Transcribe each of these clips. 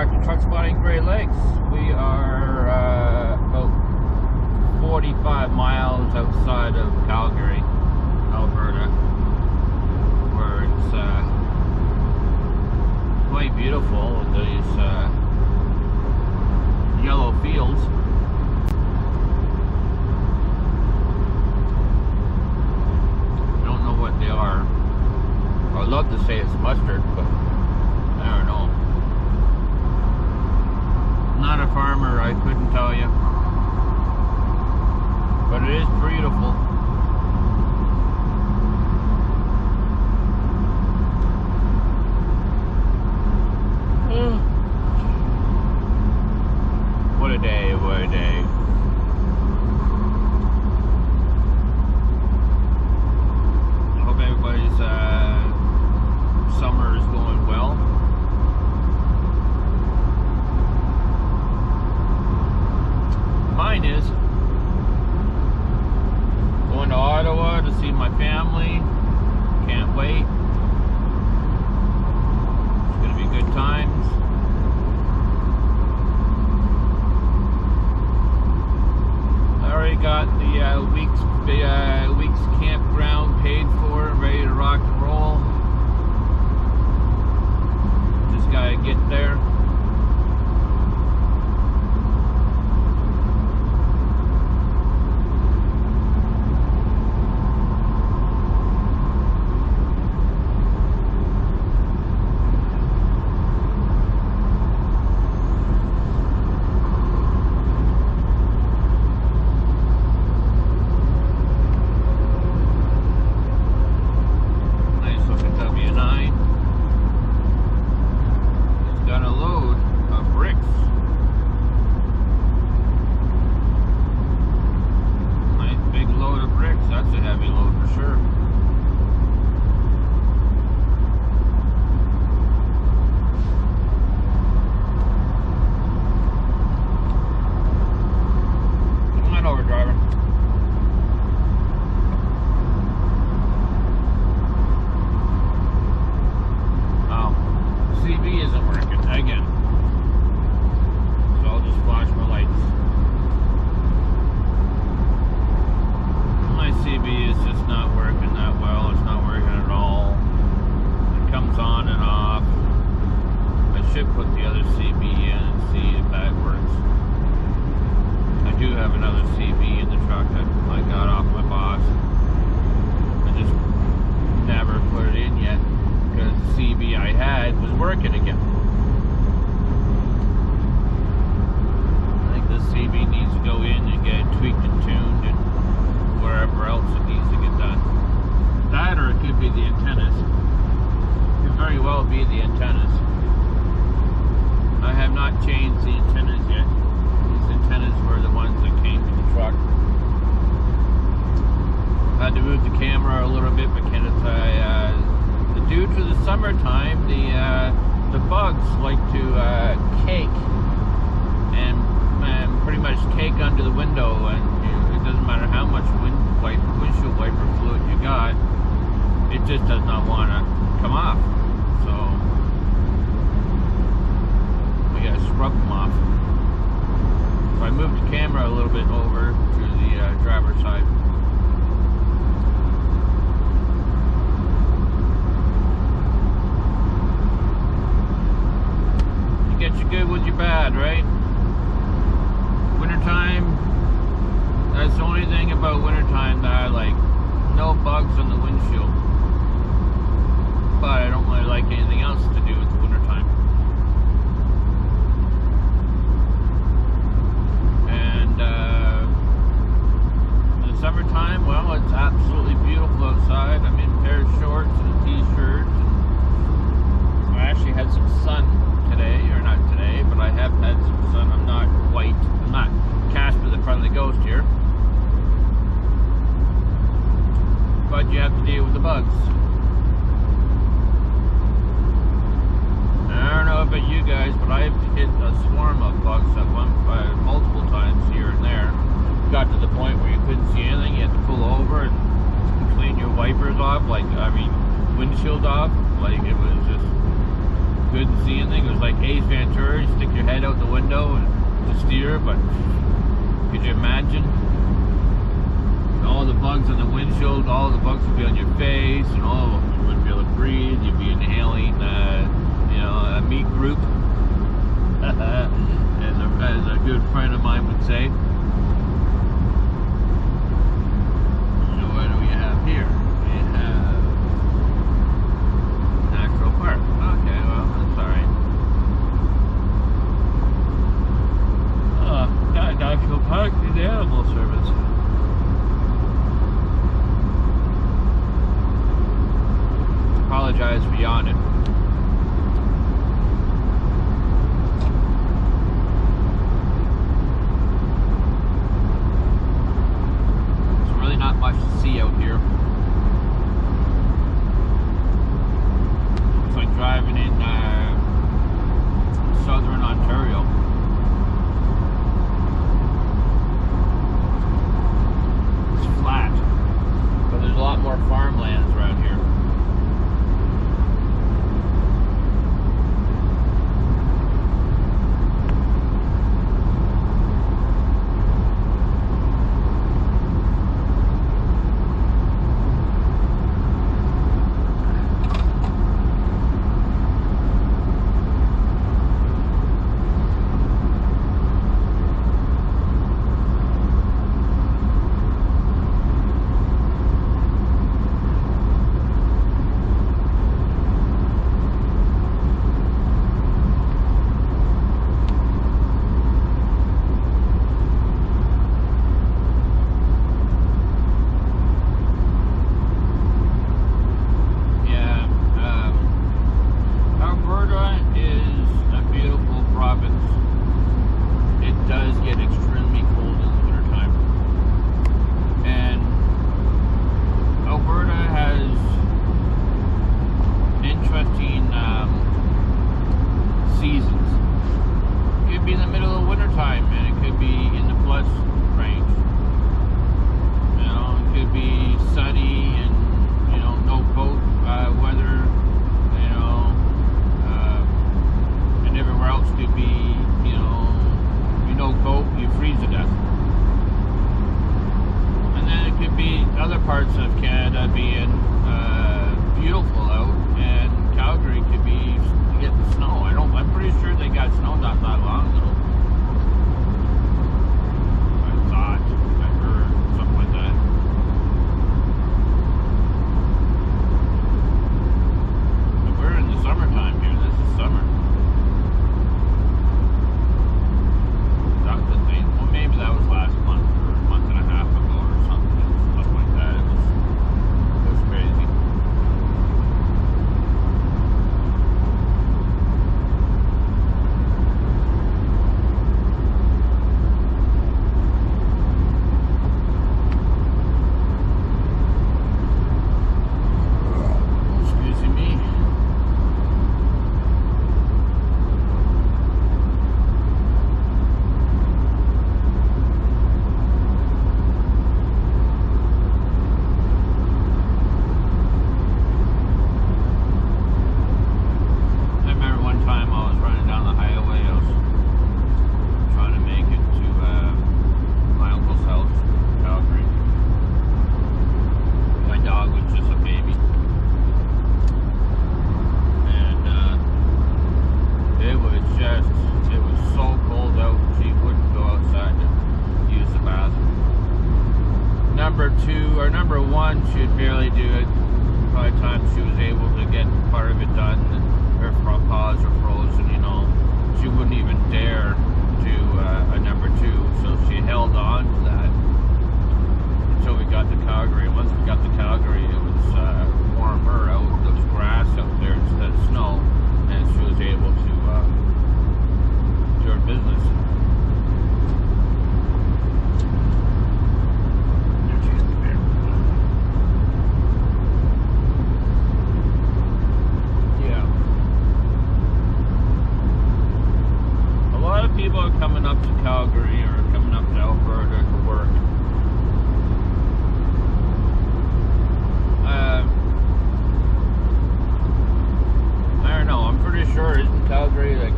back to Truck Spotting Great Lakes. We are about 45 miles outside of Calgary, Alberta, where it's quite beautiful with these yellow fields. I don't know what they are. I'd love to say it's mustard, but I don't know. Not a farmer, I couldn't tell you. But it is beautiful. What a day, what a day. I hope everybody's summer is going well. Mine is. Going to Ottawa to see my family. Can't wait. It's going to be good times. I already got the week's campground paid for, ready to rock and roll. Just gotta get there. Windshield off, like it was just couldn't see anything. It was like Ace Ventura, easier, but could you imagine? All the bugs on the windshield, all the bugs would be on your face, and you wouldn't be able to breathe. You'd be inhaling, a meat group, as a good friend of mine would say. So what do we have here? We have National Park. Okay, well, that's alright. National Park is the animal service. Apologize for yawning. There's really not much to see out here. It's like driving in southern Ontario. It's flat, but there's a lot more farmlands around here. Parts of Canada being beautiful out, and Calgary could be getting snow. I'm pretty sure they got snow not that long ago. I thought I heard something like that. But we're in the summertime here. This is summer. That's the thing. Well, maybe that was last month or a month and a half ago or something. It was crazy. Excuse me. Number one, she'd barely do it. By the time she was able to get part of it done, her paws are frozen, she wouldn't even dare do a number two, so she held on to that until we got to Calgary. And once we got to Calgary, it was warmer out, there was grass out there instead of snow, and she was able to do her business. People are coming up to Calgary or coming up to Alberta to work. I don't know. I'm pretty sure isn't Calgary like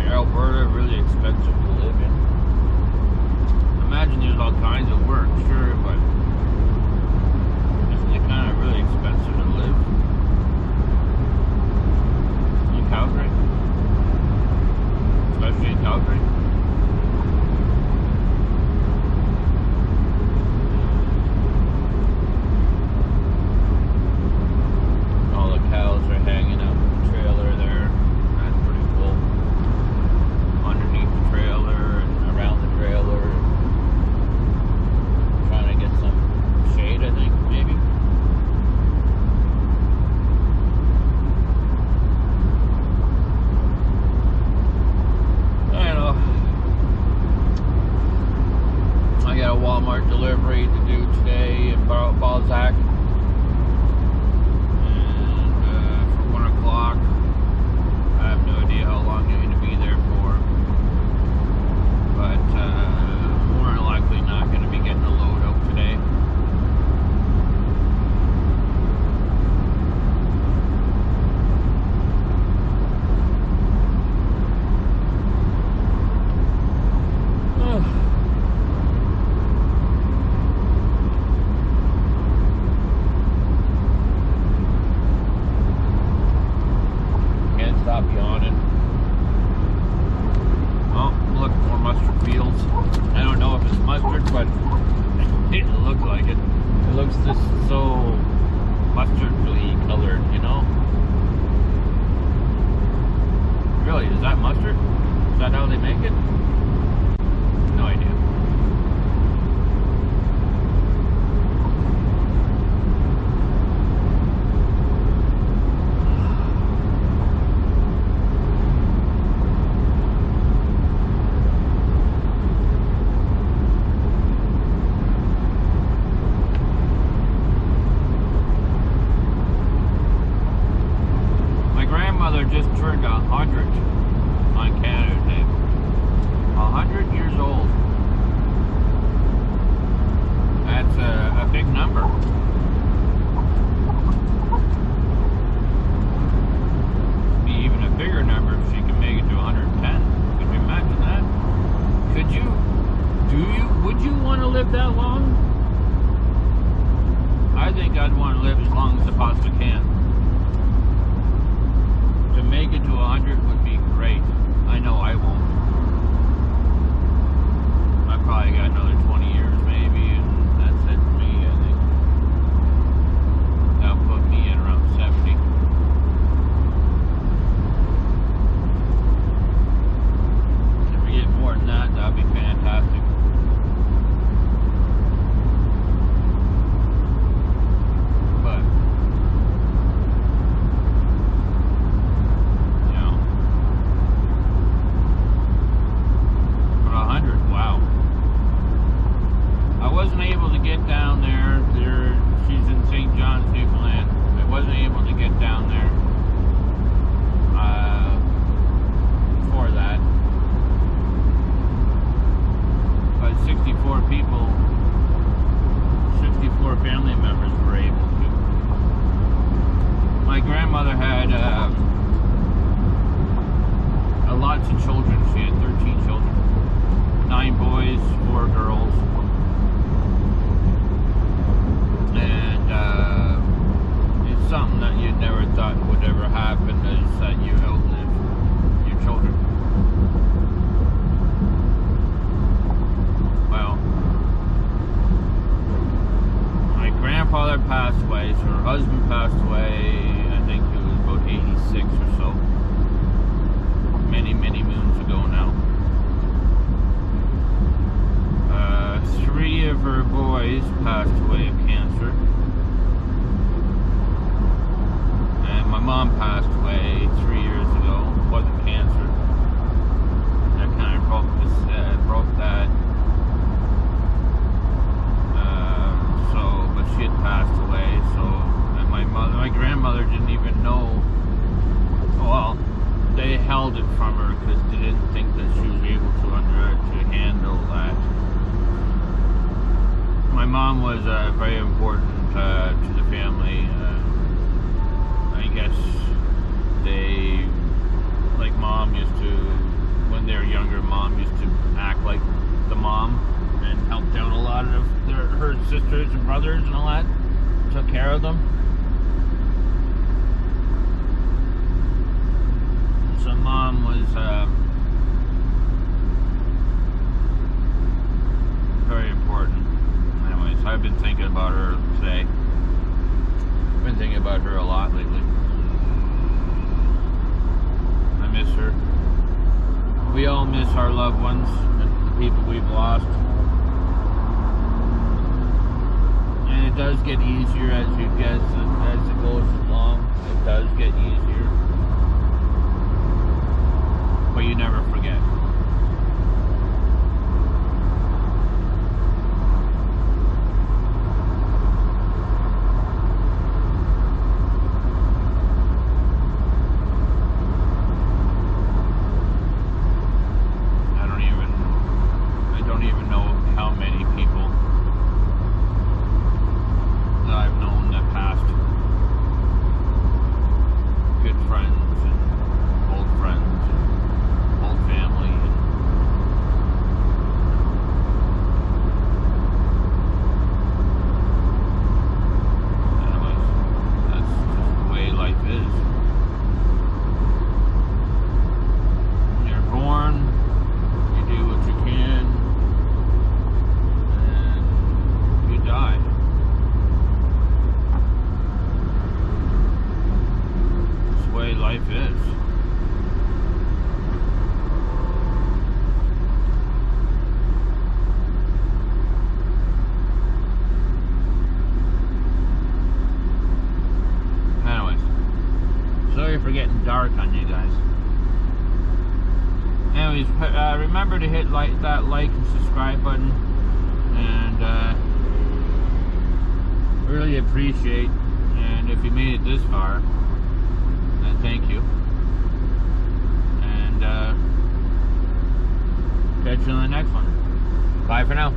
Alberta really expensive to live in? in Calgary. All the cows are hanging out in the trailer there. That's pretty cool. Underneath the trailer and around the trailer. Trying to get some shade, I think, maybe. I got a Walmart delivery to do today in Balzac, and for 1 o'clock. I have no idea how long I'm going to be there for, but more than likely not going to be getting a load out today. Stop yawning. Oh, I'm looking for mustard fields. I don't know if it's mustard, but it looks like it. It looks just so mustardly colored, you know? Really, is that mustard? Is that how they make it? No idea. Just turned 100 on Canada Day. 100 years old. That's a big number. Be even a bigger number if she can make it to 110. Could you imagine that? Could you? Would you want to live that long? I think I'd want to live as long as I possibly can. To make it to 100 would be great. I know I won't. I probably got another 20 years maybe, and that's it for me, I think. That'll put me in around 70. If we get more than that, that'd be fantastic. But wasn't able to get down there. She's in St. John's, Newfoundland. I wasn't able to get down there for that. But 64 people, 64 family members were able to. My grandmother had lots of children. She had 13 children. 9 boys, 4 girls. And it's something that you never thought would ever happen, is that you outlive your children. Well, my grandfather passed away, so her husband passed away, I think he was about 86 or so. Many, many moons ago now. 3 of her boys passed away of cancer. And my mom passed away 3 years ago. It wasn't cancer. That kind of broke that. But she had passed away. So, and my grandmother didn't even know. Well, they held it from her because they didn't think that she was able to handle that. My mom was very important to the family. I guess they, like mom used to, when they were younger, mom used to act like the mom and helped out a lot of her sisters and brothers and all that. Took care of them. So mom was all miss our loved ones, the people we've lost. And it does get easier as it goes along. It does get easier. But you never forget. I don't even know how many people that I've known that passed. Good friends and old friends and old family. Anyways, that's just the way life is. When you're born, you do what you can, and you die. That's the way life is. Anyways, sorry for getting dark on you guys. Anyways, remember to hit that like and subscribe button, and really appreciate. And if you made it this far, then thank you. And catch you on the next one. Bye for now.